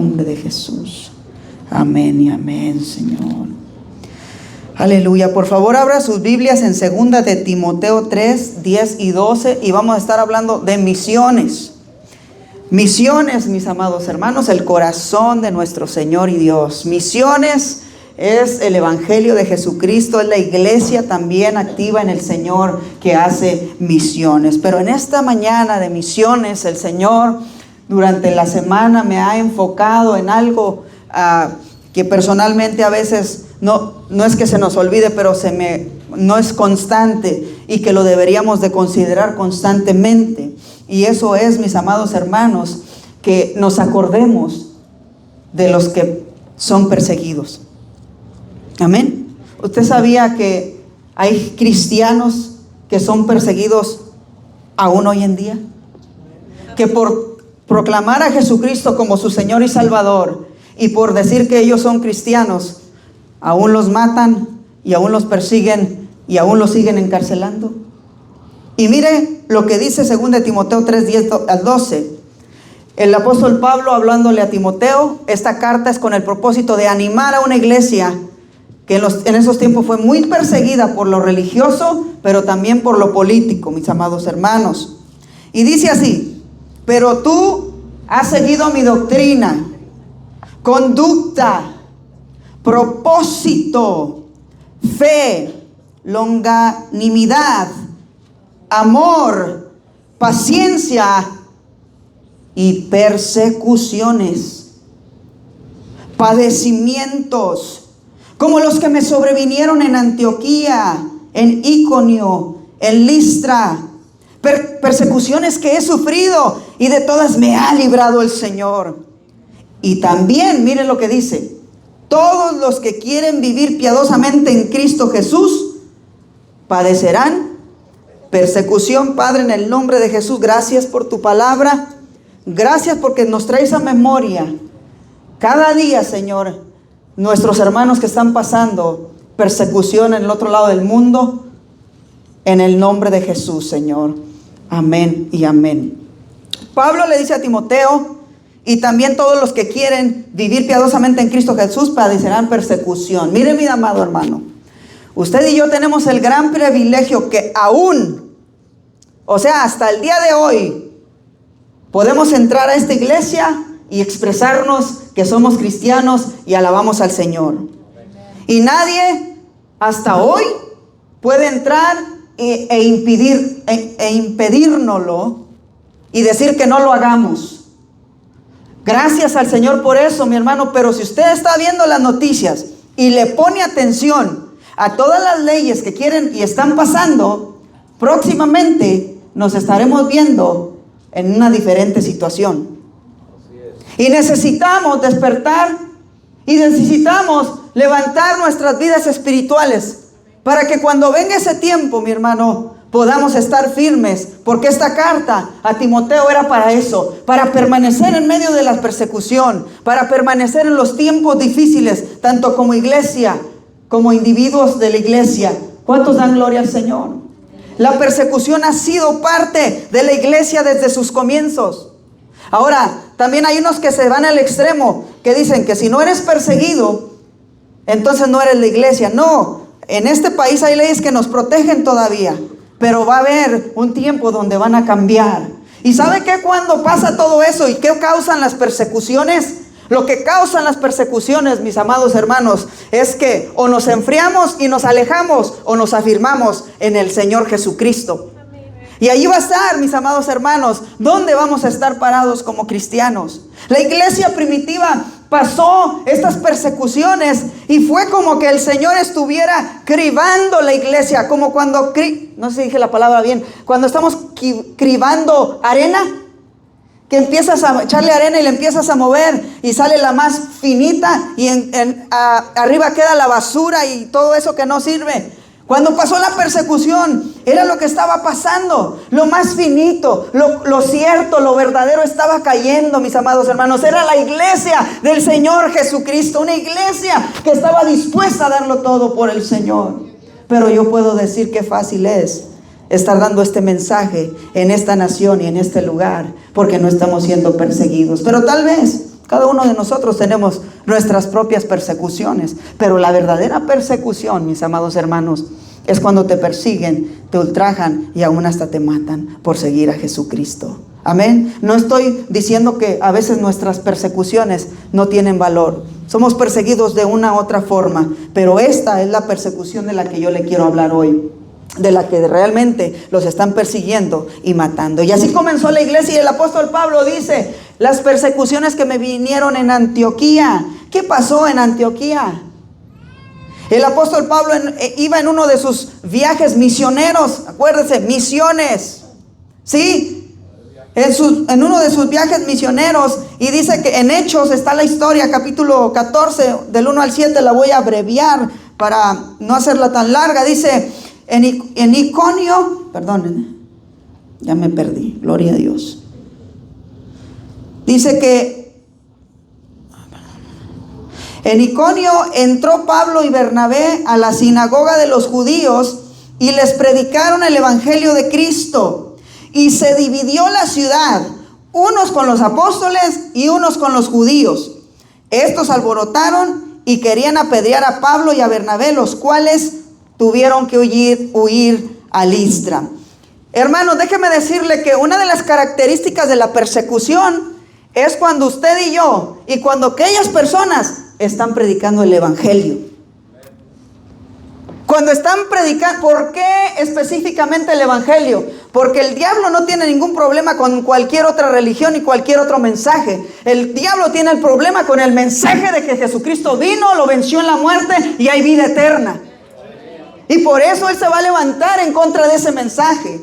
nombre de Jesús. Amén y amén, Señor. Aleluya. Por favor, abra sus Biblias en 2 de Timoteo 3, 10 y 12 y vamos a estar hablando de misiones. Misiones, mis amados hermanos, el corazón de nuestro Señor y Dios. Misiones es el Evangelio de Jesucristo, es la iglesia también activa en el Señor que hace misiones. Pero en esta mañana de misiones, el Señor durante la semana me ha enfocado en algo que personalmente a veces no es que se nos olvide, pero no es constante y que lo deberíamos de considerar constantemente. Y eso es, mis amados hermanos, que nos acordemos de los que son perseguidos. Amén. ¿Usted sabía que hay cristianos que son perseguidos aún hoy en día? Que por proclamar a Jesucristo como su Señor y Salvador y por decir que ellos son cristianos, aún los matan y aún los persiguen y aún los siguen encarcelando. Y mire lo que dice 2 de Timoteo 3, 10 al 12. El apóstol Pablo hablándole a Timoteo, esta carta es con el propósito de animar a una iglesia que en esos tiempos fue muy perseguida por lo religioso, pero también por lo político, mis amados hermanos. Y dice así: pero tú has seguido mi doctrina, conducta, propósito, fe, longanimidad, amor, paciencia y persecuciones, padecimientos, como los que me sobrevinieron en Antioquía, en Iconio, en Listra, persecuciones que he sufrido y de todas me ha librado el Señor. Y también, miren lo que dice: todos los que quieren vivir piadosamente en Cristo Jesús padecerán persecución. Padre, en el nombre de Jesús, gracias por tu palabra. Gracias porque nos traes a memoria cada día, Señor, nuestros hermanos que están pasando persecución en el otro lado del mundo. En el nombre de Jesús, Señor. Amén y amén. Pablo le dice a Timoteo: y también todos los que quieren vivir piadosamente en Cristo Jesús padecerán persecución. Mire, mi amado hermano, usted y yo tenemos el gran privilegio que aún, o sea, hasta el día de hoy, podemos entrar a esta iglesia y expresarnos que somos cristianos y alabamos al Señor. Y nadie hasta hoy puede entrar e impedírnoslo y decir que no lo hagamos. Gracias al Señor por eso, mi hermano. Pero si usted está viendo las noticias y le pone atención a todas las leyes que quieren y están pasando, próximamente nos estaremos viendo en una diferente situación. Y necesitamos despertar y necesitamos levantar nuestras vidas espirituales para que cuando venga ese tiempo, mi hermano, podamos estar firmes, porque esta carta a Timoteo era para eso, para permanecer en medio de la persecución, para permanecer en los tiempos difíciles, tanto como iglesia, como individuos de la iglesia. ¿Cuántos dan gloria al Señor? La persecución ha sido parte de la iglesia desde sus comienzos. Ahora, también hay unos que se van al extremo, que dicen que si no eres perseguido, entonces no eres la iglesia. No, en este país hay leyes que nos protegen todavía, pero va a haber un tiempo donde van a cambiar. ¿Y sabe qué? Cuando pasa todo eso, ¿y qué causan las persecuciones? Lo que causan las persecuciones, mis amados hermanos, es que o nos enfriamos y nos alejamos, o nos afirmamos en el Señor Jesucristo. Y allí va a estar, mis amados hermanos, ¿dónde vamos a estar parados como cristianos? La iglesia primitiva pasó estas persecuciones y fue como que el Señor estuviera cribando la iglesia, como cuando, no sé si dije la palabra bien, cuando estamos cribando arena, que empiezas a echarle arena y le empiezas a mover y sale la más finita y arriba queda la basura y todo eso que no sirve. Cuando pasó la persecución, era lo que estaba pasando. Lo más finito, lo cierto, lo verdadero estaba cayendo, mis amados hermanos. Era la iglesia del Señor Jesucristo, una iglesia que estaba dispuesta a darlo todo por el Señor. Pero yo puedo decir qué fácil es estar dando este mensaje en esta nación y en este lugar, porque no estamos siendo perseguidos. Pero tal vez Cada uno de nosotros tenemos nuestras propias persecuciones, pero la verdadera persecución, mis amados hermanos, es cuando te persiguen, te ultrajan y aún hasta te matan por seguir a Jesucristo. Amén. No estoy diciendo que a veces nuestras persecuciones no tienen valor. Somos perseguidos de una u otra forma, pero esta es la persecución de la que yo le quiero hablar hoy, de la que realmente los están persiguiendo y matando. Y así comenzó la iglesia, y el apóstol Pablo dice: las persecuciones que me vinieron en Antioquía. ¿Qué pasó en Antioquía? El apóstol Pablo iba en uno de sus viajes misioneros. Acuérdense, misiones. ¿Sí? En uno de sus viajes misioneros, y dice que en Hechos está la historia, capítulo 14, del 1 al 7, la voy a abreviar para no hacerla tan larga. Dice, en Iconio, perdonen, ya me perdí, gloria a Dios. Dice que en Iconio entró Pablo y Bernabé a la sinagoga de los judíos y les predicaron el evangelio de Cristo. Y se dividió la ciudad, unos con los apóstoles y unos con los judíos. Estos alborotaron y querían apedrear a Pablo y a Bernabé, los cuales tuvieron que huir a Listra. Hermanos, déjeme decirle que una de las características de la persecución es cuando usted y yo, y cuando aquellas personas están predicando el evangelio. Cuando están predicando, ¿por qué específicamente el evangelio? Porque el diablo no tiene ningún problema con cualquier otra religión y cualquier otro mensaje. El diablo tiene el problema con el mensaje de que Jesucristo vino, lo venció en la muerte y hay vida eterna. Y por eso él se va a levantar en contra de ese mensaje.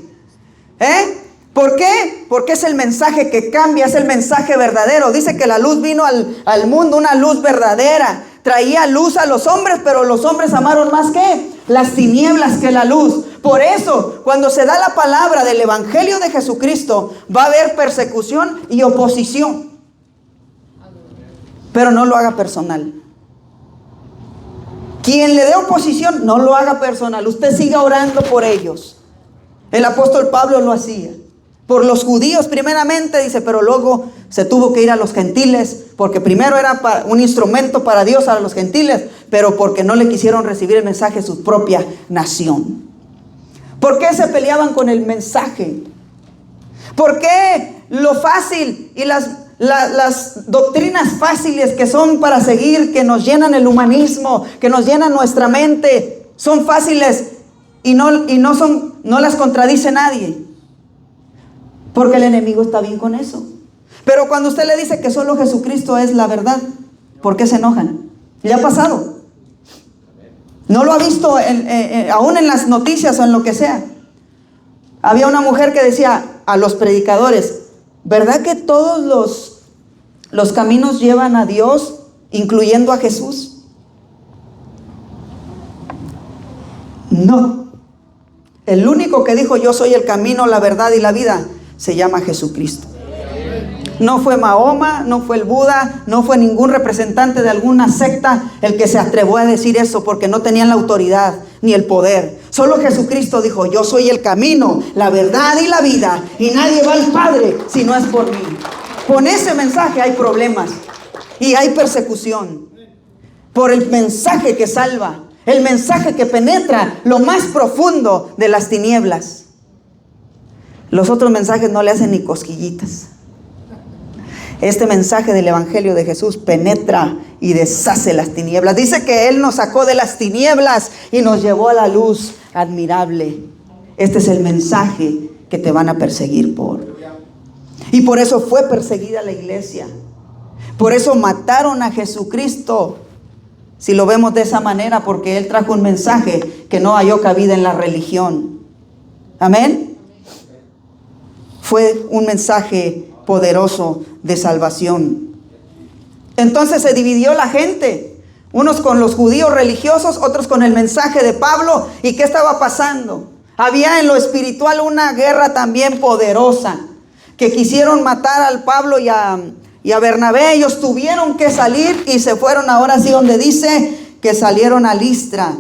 ¿Por qué? Porque es el mensaje que cambia, es el mensaje verdadero. Dice que la luz vino al mundo, una luz verdadera. Traía luz a los hombres, pero los hombres amaron más que las tinieblas que la luz. Por eso, cuando se da la palabra del evangelio de Jesucristo, va a haber persecución y oposición. Pero no lo haga personal. Quien le dé oposición, no lo haga personal. Usted siga orando por ellos. El apóstol Pablo lo hacía. Por los judíos primeramente, dice, pero luego se tuvo que ir a los gentiles, porque primero era un instrumento para Dios a los gentiles, pero porque no le quisieron recibir el mensaje de su propia nación. ¿Por qué se peleaban con el mensaje? ¿Por qué lo fácil y las doctrinas fáciles que son para seguir, que nos llenan el humanismo, que nos llenan nuestra mente, son fáciles y no las contradice nadie? Porque el enemigo está bien con eso. Pero cuando usted le dice que solo Jesucristo es la verdad, ¿por qué se enojan? Le ha pasado. No lo ha visto aún en las noticias o en lo que sea. Había una mujer que decía a los predicadores: ¿verdad que todos los caminos llevan a Dios, incluyendo a Jesús? No. El único que dijo yo soy el camino, la verdad y la vida se llama Jesucristo. No fue Mahoma, no fue el Buda, no fue ningún representante de alguna secta el que se atrevió a decir eso, porque no tenían la autoridad ni el poder. Solo Jesucristo dijo: yo soy el camino, la verdad y la vida, y nadie va al Padre si no es por mí. Con ese mensaje hay problemas y hay persecución. Por el mensaje que salva, el mensaje que penetra lo más profundo de las tinieblas. Los otros mensajes no le hacen ni cosquillitas. Este mensaje del evangelio de Jesús penetra y deshace las tinieblas. Dice que Él nos sacó de las tinieblas y nos llevó a la luz admirable. Este es el mensaje que te van a perseguir por. Y por eso fue perseguida la iglesia. Por eso mataron a Jesucristo. Si lo vemos de esa manera, porque Él trajo un mensaje que no halló cabida en la religión. Amén. Fue un mensaje poderoso de salvación. Entonces se dividió la gente, unos con los judíos religiosos, otros con el mensaje de Pablo. ¿Y qué estaba pasando? Había en lo espiritual una guerra también poderosa, que quisieron matar al Pablo y a Bernabé. Ellos tuvieron que salir y se fueron, ahora sí donde dice que salieron a Listra.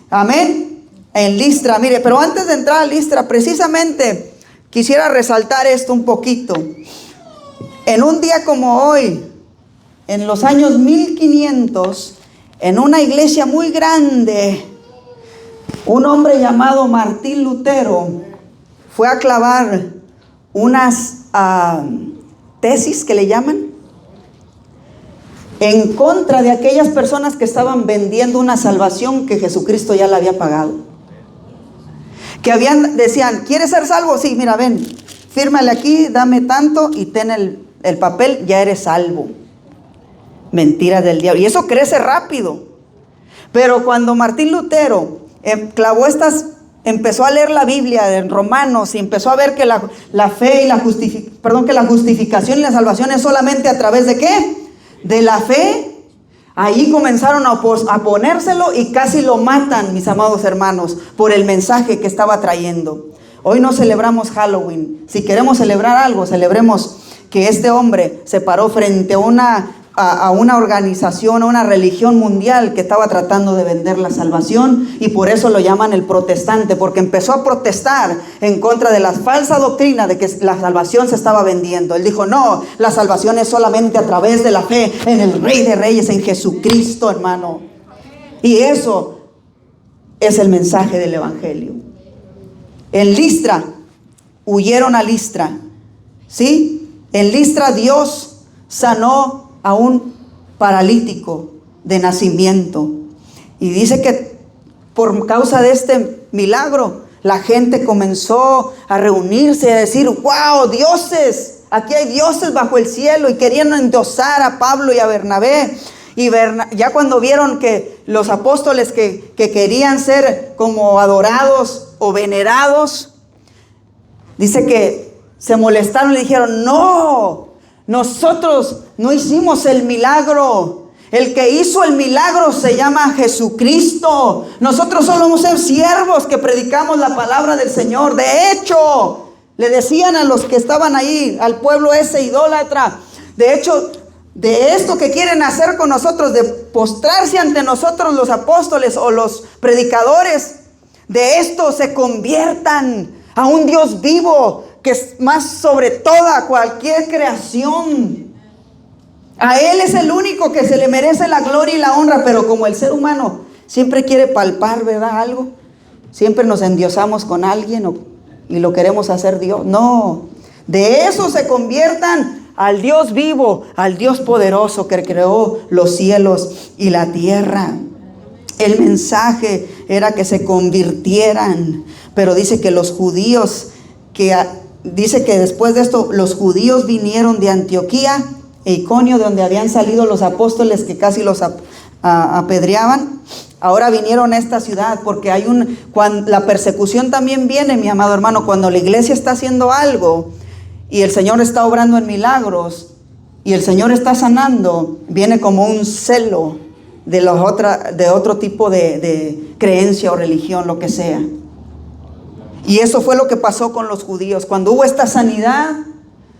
Amén. En Listra, mire, pero antes de entrar a Listra, precisamente quisiera resaltar esto un poquito. En un día como hoy, en los años 1500, en una iglesia muy grande, un hombre llamado Martín Lutero fue a clavar unas tesis que le llaman en contra de aquellas personas que estaban vendiendo una salvación que Jesucristo ya la había pagado. Que decían, ¿quieres ser salvo? Sí, mira, ven, fírmale aquí, dame tanto y ten el papel, ya eres salvo. Mentira del diablo. Y eso crece rápido. Pero cuando Martín Lutero clavó empezó a leer la Biblia en Romanos y empezó a ver que la fe y que la justificación y la salvación es solamente a través de ¿qué? De la fe. Ahí comenzaron a ponérselo y casi lo matan, mis amados hermanos, por el mensaje que estaba trayendo. Hoy no celebramos Halloween. Si queremos celebrar algo, celebremos que este hombre se paró frente a una organización, a una religión mundial que estaba tratando de vender la salvación, y por eso lo llaman el protestante, porque empezó a protestar en contra de la falsa doctrina de que la salvación se estaba vendiendo. Él dijo, no, la salvación es solamente a través de la fe en el Rey de Reyes, en Jesucristo, hermano. Y eso es el mensaje del Evangelio. En Listra, huyeron a Listra, ¿sí? En Listra Dios sanó a un paralítico de nacimiento. Y dice que por causa de este milagro, la gente comenzó a reunirse y a decir, wow, dioses, aquí hay dioses bajo el cielo. Y querían endosar a Pablo y a Bernabé. Y ya cuando vieron que los apóstoles que querían ser como adorados o venerados, dice que se molestaron y le dijeron, no, nosotros no hicimos el milagro. El que hizo el milagro se llama Jesucristo. Nosotros solo somos siervos que predicamos la palabra del Señor. De hecho, le decían a los que estaban ahí, al pueblo ese idólatra, de hecho, de esto que quieren hacer con nosotros, de postrarse ante nosotros los apóstoles o los predicadores, de esto se conviertan a un Dios vivo, que es más sobre toda cualquier creación. A Él es el único que se le merece la gloria y la honra. Pero como el ser humano siempre quiere palpar, ¿verdad? Algo, siempre nos endiosamos con alguien y lo queremos hacer Dios. No, de eso se conviertan al Dios vivo, al Dios poderoso que creó los cielos y la tierra. El mensaje era que se convirtieran. Pero dice que los judíos, dice que después de esto los judíos vinieron de Antioquía e Iconio, de donde habían salido los apóstoles que casi los apedreaban. Ahora vinieron a esta ciudad porque cuando la persecución también viene, mi amado hermano, cuando la iglesia está haciendo algo y el Señor está obrando en milagros y el Señor está sanando, viene como un celo de otro tipo de creencia o religión, lo que sea. Y eso fue lo que pasó con los judíos. Cuando hubo esta sanidad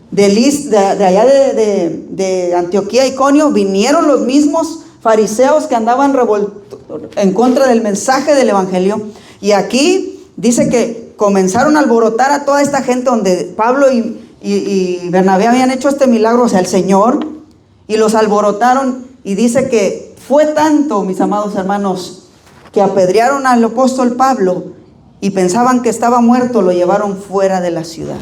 de allá de Antioquía y Iconio, vinieron los mismos fariseos que andaban en contra del mensaje del evangelio. Y aquí dice que comenzaron a alborotar a toda esta gente donde Pablo y Bernabé habían hecho este milagro, o sea, el Señor, y los alborotaron. Y dice que fue tanto, mis amados hermanos, que apedrearon al apóstol Pablo y pensaban que estaba muerto, lo llevaron fuera de la ciudad.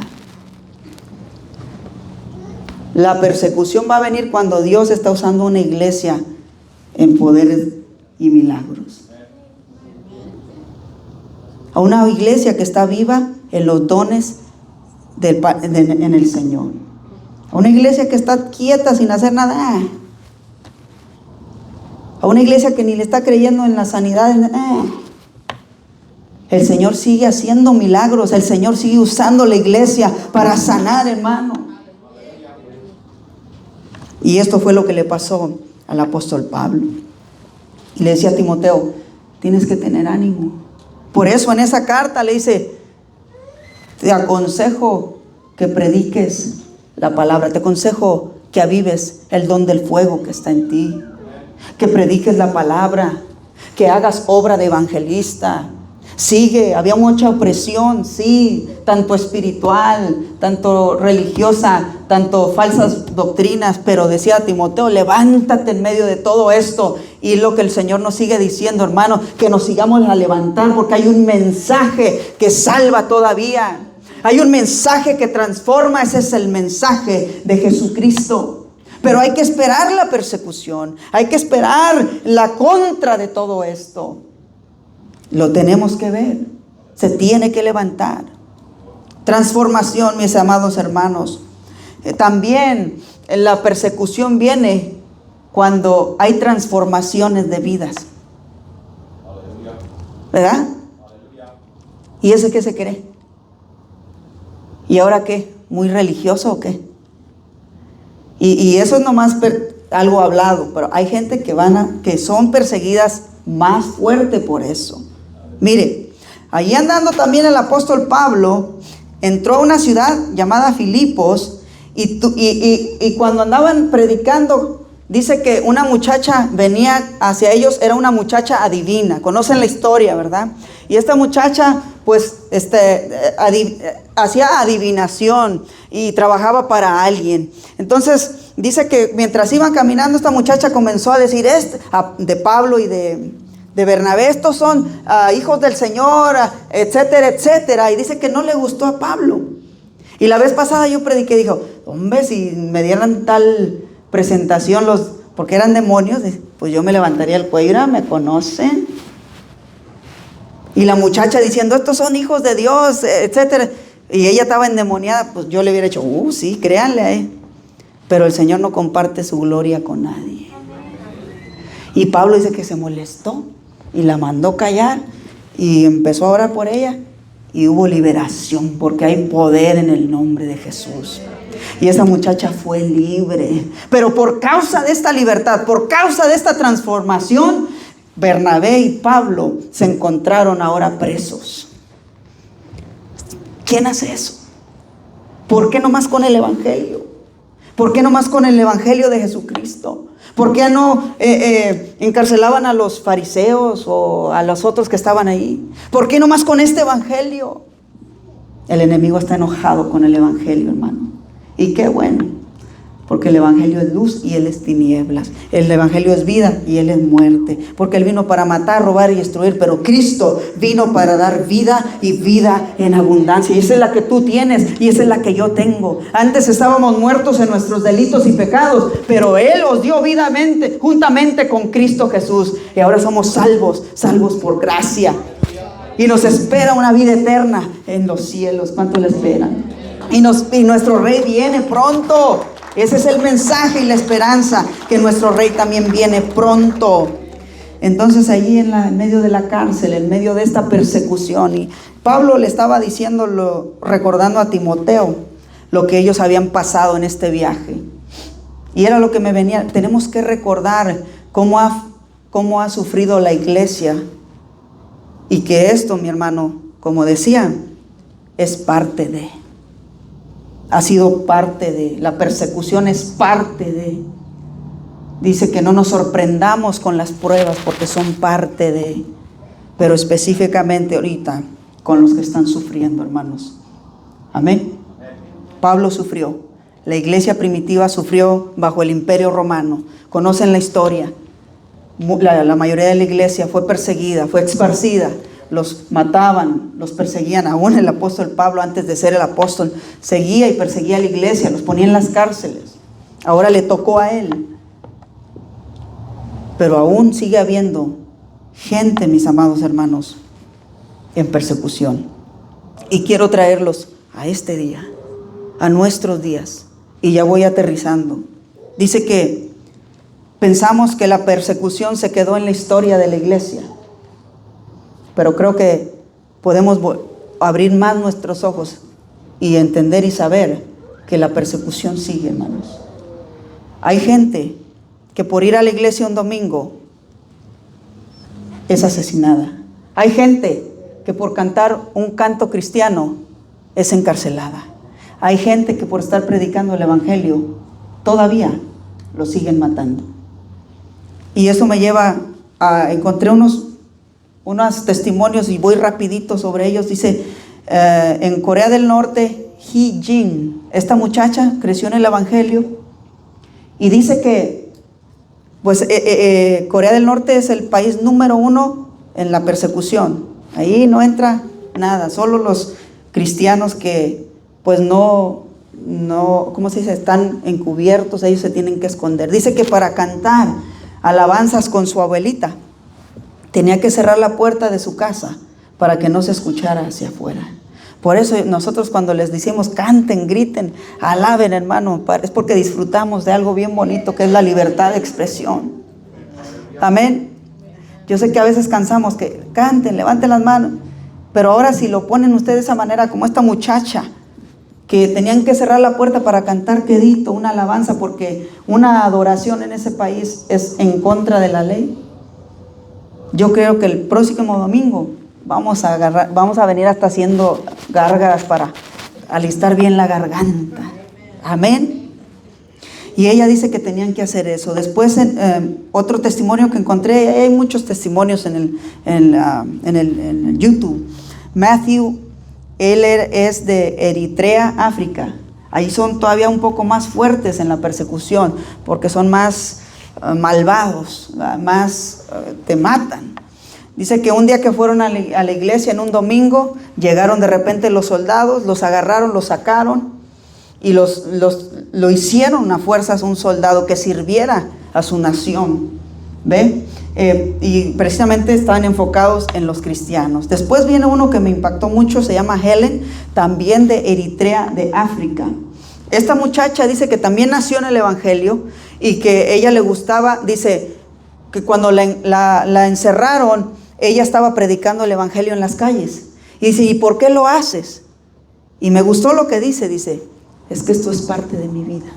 La persecución va a venir cuando Dios está usando una iglesia en poderes y milagros. A una iglesia que está viva en los dones en el Señor. A una iglesia que está quieta sin hacer nada. A una iglesia que ni le está creyendo en la sanidad. El Señor sigue haciendo milagros. El Señor sigue usando la iglesia para sanar, hermano. Y esto fue lo que le pasó al apóstol Pablo. Y le decía a Timoteo, tienes que tener ánimo. Por eso en esa carta le dice, te aconsejo que prediques la palabra. Te aconsejo que avives el don del fuego que está en ti. Que prediques la palabra. Que hagas obra de evangelista. Sigue, había mucha opresión, sí, tanto espiritual, tanto religiosa, tanto falsas doctrinas, pero decía a Timoteo, levántate en medio de todo esto. Y lo que el Señor nos sigue diciendo, hermano, que nos sigamos a levantar, porque hay un mensaje que salva todavía. Hay un mensaje que transforma, ese es el mensaje de Jesucristo. Pero hay que esperar la persecución, hay que esperar la contra de todo esto. Lo tenemos que ver, se tiene que levantar. Transformación, mis amados hermanos. También la persecución viene cuando hay transformaciones de vidas. ¿Verdad? ¿Y ese qué se cree? ¿Y ahora qué? ¿Muy religioso o qué? Y eso es nomás algo hablado, pero hay gente que son perseguidas más fuerte por eso. Mire, allí andando también el apóstol Pablo entró a una ciudad llamada Filipos y cuando andaban predicando, dice que una muchacha venía hacia ellos, era una muchacha adivina. Conocen la historia, ¿verdad? Y esta muchacha pues hacía adivinación y trabajaba para alguien. Entonces dice que mientras iban caminando, esta muchacha comenzó a decir de Pablo y de Bernabé, estos son hijos del Señor, etcétera, etcétera. Y dice que no le gustó a Pablo. Y la vez pasada yo prediqué, dijo, hombre, si me dieran tal presentación porque eran demonios, pues yo me levantaría el cuello, me conocen. Y la muchacha diciendo, estos son hijos de Dios, etcétera. Y ella estaba endemoniada, pues yo le hubiera dicho, sí, créanle. Pero el Señor no comparte su gloria con nadie. Y Pablo dice que se molestó y la mandó callar y empezó a orar por ella. Y hubo liberación, porque hay poder en el nombre de Jesús. Y esa muchacha fue libre. Pero por causa de esta libertad, por causa de esta transformación, Bernabé y Pablo se encontraron ahora presos. ¿Quién hace eso? ¿Por qué nomás con el Evangelio? ¿Por qué nomás con el Evangelio de Jesucristo? ¿Por qué no encarcelaban a los fariseos o a los otros que estaban ahí? ¿Por qué nomás con este Evangelio? El enemigo está enojado con el Evangelio, hermano. Y qué bueno, porque el Evangelio es luz y Él es tinieblas. El Evangelio es vida y Él es muerte. Porque Él vino para matar, robar y destruir, pero Cristo vino para dar vida y vida en abundancia. Y esa es la que tú tienes y esa es la que yo tengo. Antes estábamos muertos en nuestros delitos y pecados, pero Él os dio vida juntamente con Cristo Jesús. Y ahora somos salvos por gracia. Y nos espera una vida eterna en los cielos. ¿Cuánto le esperan? Y nuestro Rey viene pronto. Ese es el mensaje y la esperanza, que nuestro Rey también viene pronto. Entonces allí en medio de la cárcel, en medio de esta persecución, y Pablo le estaba diciendo, recordando a Timoteo lo que ellos habían pasado en este viaje. Y era lo que me venía, tenemos que recordar cómo ha sufrido la iglesia. Y que esto, mi hermano, como decía, es parte de. Ha sido parte de. La persecución es parte de. Dice que no nos sorprendamos con las pruebas porque son parte de. Pero específicamente ahorita con los que están sufriendo, hermanos. Amén. Pablo sufrió. La iglesia primitiva sufrió bajo el imperio romano. Conocen la historia. La mayoría de la iglesia fue perseguida, fue esparcida. Los mataban, los perseguían. Aún el apóstol Pablo, antes de ser el apóstol, seguía y perseguía a la iglesia, los ponía en las cárceles. Ahora le tocó a él. Pero aún sigue habiendo gente, mis amados hermanos, en persecución. Y quiero traerlos a este día, a nuestros días. Y ya voy aterrizando. Dice que pensamos que la persecución se quedó en la historia de la iglesia. Pero creo que podemos abrir más nuestros ojos y entender y saber que la persecución sigue, hermanos. Hay gente que por ir a la iglesia un domingo es asesinada. Hay gente que por cantar un canto cristiano es encarcelada. Hay gente que por estar predicando el evangelio todavía lo siguen matando. Y eso me lleva a encontré unos unos testimonios y voy rapidito sobre ellos. Dice, en Corea del Norte, Hee Jin, esta muchacha creció en el Evangelio y dice que pues Corea del Norte es el país número 1 en la persecución. Ahí no entra nada, solo los cristianos que pues no, ¿cómo se dice? Están encubiertos, ellos se tienen que esconder. Dice que para cantar alabanzas con su abuelita tenía que cerrar la puerta de su casa para que no se escuchara hacia afuera. Por eso nosotros cuando les decimos canten, griten, alaben, hermano, es porque disfrutamos de algo bien bonito que es la libertad de expresión. Amén. Yo sé que a veces cansamos que canten, levanten las manos, pero ahora si lo ponen ustedes de esa manera, como esta muchacha, que tenían que cerrar la puerta para cantar quedito, una alabanza, porque una adoración en ese país es en contra de la ley. Yo creo que el próximo domingo vamos a venir hasta haciendo gárgaras para alistar bien la garganta. Amén. Y ella dice que tenían que hacer eso. Después, otro testimonio que encontré, hay muchos testimonios en el YouTube. Matthew, él es de Eritrea, África. Ahí son todavía un poco más fuertes en la persecución, porque son más malvados, más te matan. Dice que un día que fueron a la iglesia en un domingo, llegaron de repente los soldados, los agarraron, los sacaron y lo hicieron a fuerzas un soldado que sirviera a su nación. ¿Ve? Y precisamente estaban enfocados en los cristianos. Después viene uno que me impactó mucho, se llama Helen, también de Eritrea, de África. Esta muchacha dice que también nació en el Evangelio y que ella le gustaba, dice que cuando la encerraron, ella estaba predicando el Evangelio en las calles. Y dice, ¿y por qué lo haces? Y me gustó lo que dice, es que esto es parte de mi vida.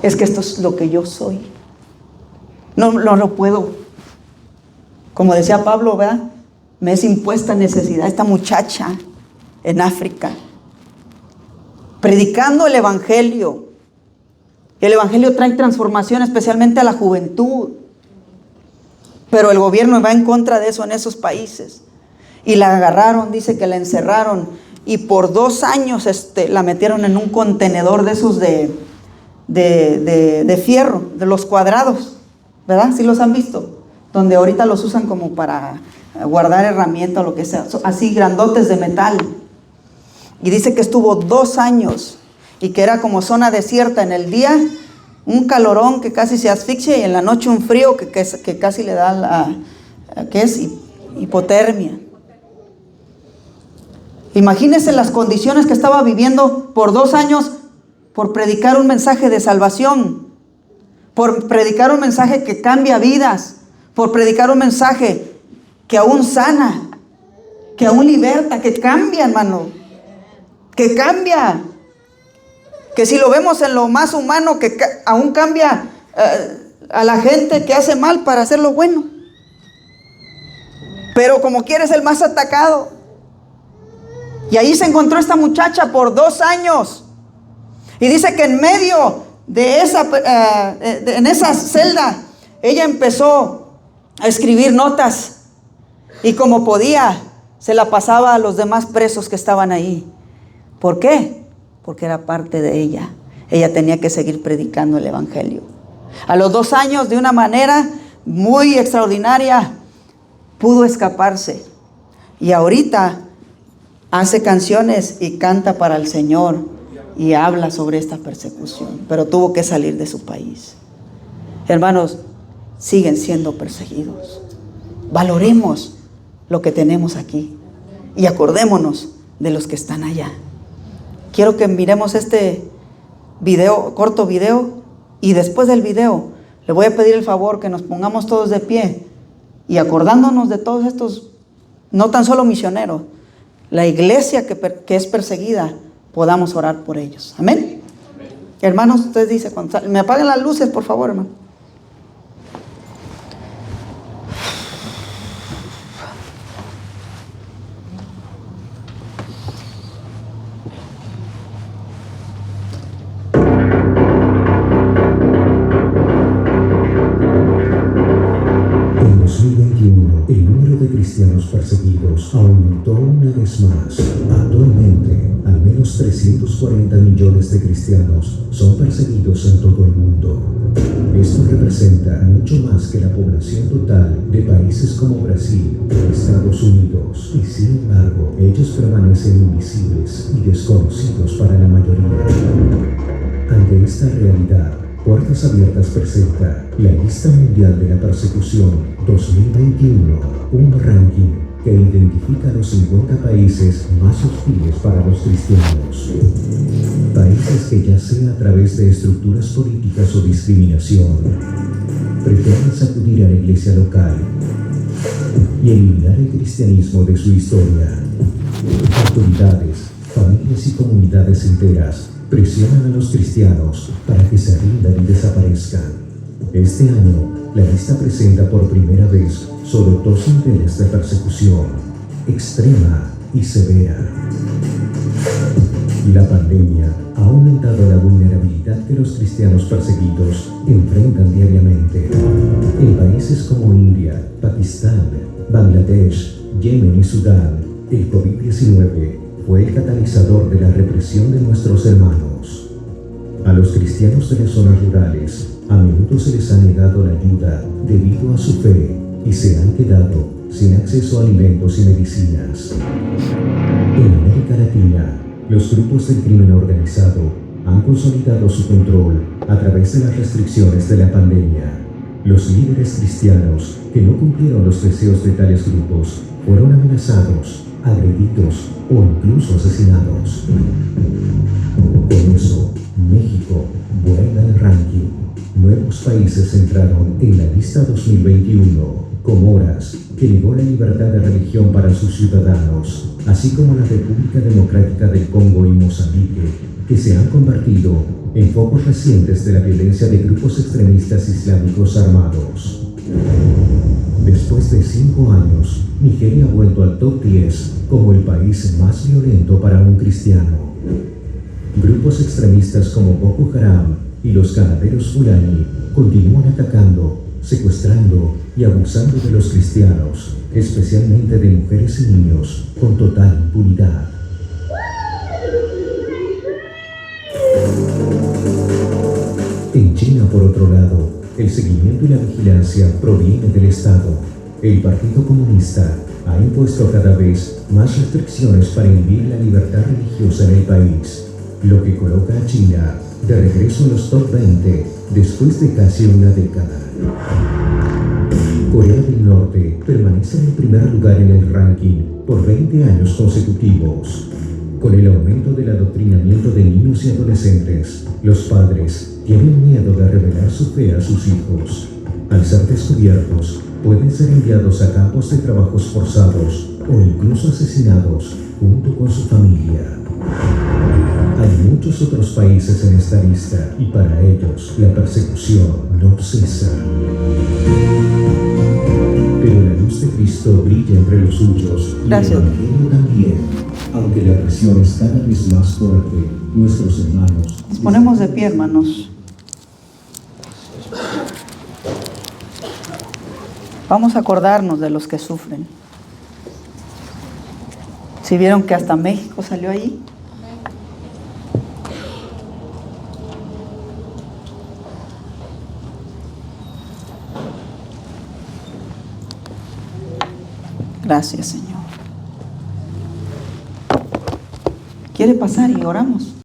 Es que esto es lo que yo soy. No lo puedo. Como decía Pablo, ¿verdad? Me es impuesta necesidad. Esta muchacha en África, predicando el Evangelio. El Evangelio trae transformación, especialmente a la juventud. Pero el gobierno va en contra de eso en esos países. Y la agarraron, dice que la encerraron. Y por 2 años la metieron en un contenedor de esos de fierro, de los cuadrados. ¿Verdad? ¿Sí los han visto? Donde ahorita los usan como para guardar herramientas o lo que sea. Así grandotes de metal. Y dice que estuvo 2 años. Y que era como zona desierta en el día. Un calorón que casi se asfixia y en la noche un frío que casi le da hipotermia. Imagínense las condiciones que estaba viviendo por 2 años por predicar un mensaje de salvación, por predicar un mensaje que cambia vidas, por predicar un mensaje que aún sana, que aún liberta, que cambia, hermano, que cambia. Que si lo vemos en lo más humano, que aún cambia a la gente que hace mal para hacer lo bueno. Pero como quiera es el más atacado. Y ahí se encontró esta muchacha por 2 años. Y dice que en medio de en esa celda, ella empezó a escribir notas. Y como podía, se la pasaba a los demás presos que estaban ahí. ¿Por qué? Porque era parte de ella. Ella tenía que seguir predicando el Evangelio. A los 2 años, de una manera muy extraordinaria, pudo escaparse. Y ahorita hace canciones y canta para el Señor y habla sobre esta persecución. Pero tuvo que salir de su país. Hermanos, siguen siendo perseguidos. Valoremos lo que tenemos aquí y acordémonos de los que están allá. Quiero que miremos este video, corto video, y después del video le voy a pedir el favor que nos pongamos todos de pie y acordándonos de todos estos, no tan solo misioneros, la iglesia que es perseguida, podamos orar por ellos. Amén. Hermanos, ustedes dicen, me apaguen las luces, por favor, hermano. En 2021, el número mucho más que la población total de países como Brasil o Estados Unidos, y sin embargo, ellos permanecen invisibles y desconocidos para la mayoría. Ante esta realidad, Puertas Abiertas presenta la Lista Mundial de la Persecución 2021, un ranking que identifica los 50 países más hostiles para los cristianos. Países que, ya sea a través de estructuras políticas o discriminación, pretenden sacudir a la iglesia local y eliminar el cristianismo de su historia. Autoridades, familias y comunidades enteras presionan a los cristianos para que se rindan y desaparezcan. Este año, la lista presenta por primera vez solo dos niveles de persecución: extrema y severa. La pandemia ha aumentado la vulnerabilidad que los cristianos perseguidos enfrentan diariamente. En países como India, Pakistán, Bangladesh, Yemen y Sudán, el COVID-19 fue el catalizador de la represión de nuestros hermanos. A los cristianos de las zonas rurales a menudo se les ha negado la ayuda debido a su fe y se han quedado sin acceso a alimentos y medicinas. En América Latina, los grupos del crimen organizado han consolidado su control a través de las restricciones de la pandemia. Los líderes cristianos que no cumplieron los deseos de tales grupos fueron amenazados, agredidos o incluso asesinados. Por eso, México vuelve al ranking. Nuevos países entraron en la lista 2021. Comoras, que negó la libertad de religión para sus ciudadanos, así como la República Democrática del Congo y Mozambique, que se han convertido en focos recientes de la violencia de grupos extremistas islámicos armados. Después de 5 años, Nigeria ha vuelto al top 10 como el país más violento para un cristiano. Grupos extremistas como Boko Haram y los ganaderos Fulani continúan atacando, secuestrando y abusando de los cristianos, especialmente de mujeres y niños, con total impunidad. En China, por otro lado, el seguimiento y la vigilancia proviene del Estado. El Partido Comunista ha impuesto cada vez más restricciones para inhibir la libertad religiosa en el país, lo que coloca a China de regreso en los top 20 después de casi una década. Corea del Norte permanece en el primer lugar en el ranking por 20 años consecutivos. Con el aumento del adoctrinamiento de niños y adolescentes, los padres tienen miedo de revelar su fe a sus hijos. Al ser descubiertos, pueden ser enviados a campos de trabajos forzados o incluso asesinados junto con su familia. Hay muchos otros países en esta lista y para ellos la persecución no cesa. Pero la luz de Cristo brilla entre los suyos y el Evangelio también. Aunque la presión es cada vez más fuerte, nuestros hermanos... Nos ponemos de pie, hermanos. Vamos a acordarnos de los que sufren. ¿Sí vieron que hasta México salió ahí? Gracias, Señor. ¿Quiere pasar y oramos?